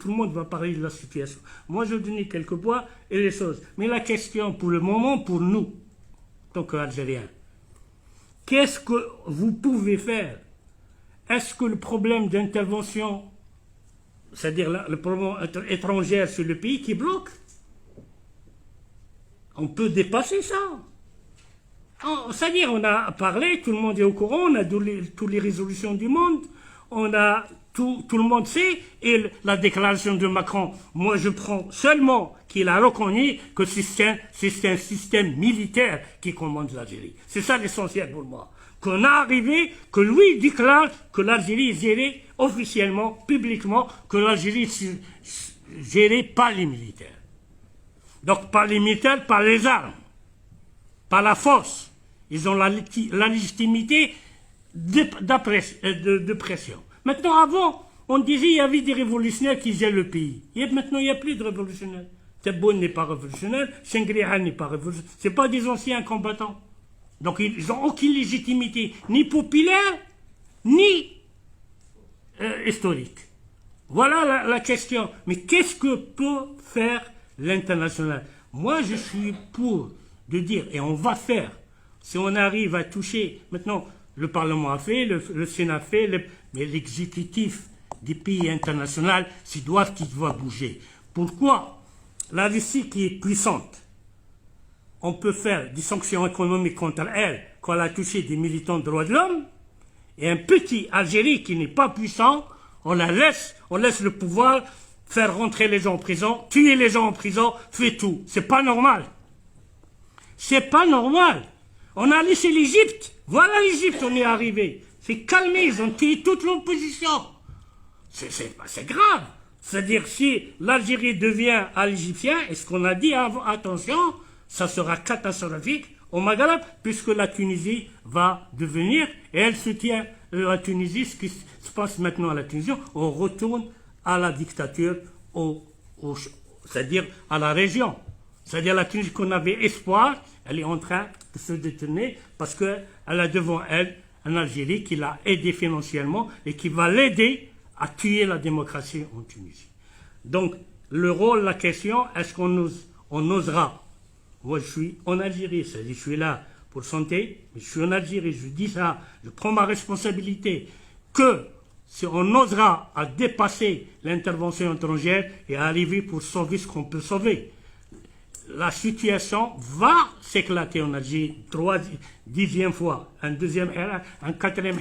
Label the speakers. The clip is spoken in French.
Speaker 1: Tout le monde va parler de la situation. Moi, je donne quelques points et les choses. Mais la question, pour le moment, pour nous, en tant qu'Algériens, qu'est-ce que vous pouvez faire? Est-ce que le problème d'intervention, c'est-à-dire le problème étranger sur le pays qui bloque, on peut dépasser ça? C'est-à-dire, on a parlé, tout le monde est au courant, on a toutes les résolutions du monde, on a tout le monde sait, et la déclaration de Macron, moi je prends seulement qu'il a reconnu que c'est un système militaire qui commande l'Algérie. C'est ça l'essentiel pour moi. Qu'on a arrivé, que lui déclare que l'Algérie est gérée officiellement, publiquement, que l'Algérie est gérée par les militaires. Donc par les militaires, par les armes, par la force. Ils ont la légitimité de pression. Maintenant, avant, on disait qu'il y avait des révolutionnaires qui gèrent le pays. Et maintenant, il n'y a plus de révolutionnaires. Tebboune n'est pas révolutionnaire, Senghriha n'est pas révolutionnaire. Ce n'est pas des anciens combattants. Donc, ils n'ont aucune légitimité, ni populaire, ni historique. Voilà la question. Mais qu'est-ce que peut faire l'international? Moi, je suis pour de dire, et on va faire, si on arrive à toucher, maintenant, le Parlement a fait, le Sénat a fait, mais l'exécutif des pays internationaux, qu'il doit bouger. Pourquoi? La Russie qui est puissante, on peut faire des sanctions économiques contre elle quand elle a touché des militants de droits de l'homme, et un petit Algérie qui n'est pas puissant, on laisse le pouvoir faire rentrer les gens en prison, tuer les gens en prison, fait tout. C'est pas normal. C'est pas normal. On a laissé l'Égypte. Voilà l'Égypte, on est arrivé. C'est calmé, ils ont tué toute l'opposition. C'est grave. C'est-à-dire, si l'Algérie devient à l'Égyptien, et ce qu'on a dit, attention, ça sera catastrophique au Maghreb, puisque la Tunisie va devenir, et elle soutient la Tunisie, ce qui se passe maintenant à la Tunisie, on retourne à la dictature, c'est-à-dire à la région. C'est-à-dire la Tunisie qu'on avait espoir, elle est en train de se détourner parce qu'elle a devant elle un Algérie qui l'a aidé financièrement et qui va l'aider à tuer la démocratie en Tunisie. Donc, le rôle, la question, est-ce qu'on osera? Moi, je suis en Algérie, c'est-à-dire je suis là pour santé, mais je suis en Algérie, je dis ça, je prends ma responsabilité, que si on osera à dépasser l'intervention étrangère et à arriver pour sauver ce qu'on peut sauver, la situation va s'éclater en Algérie, 10e fois, un 2e, un 4e.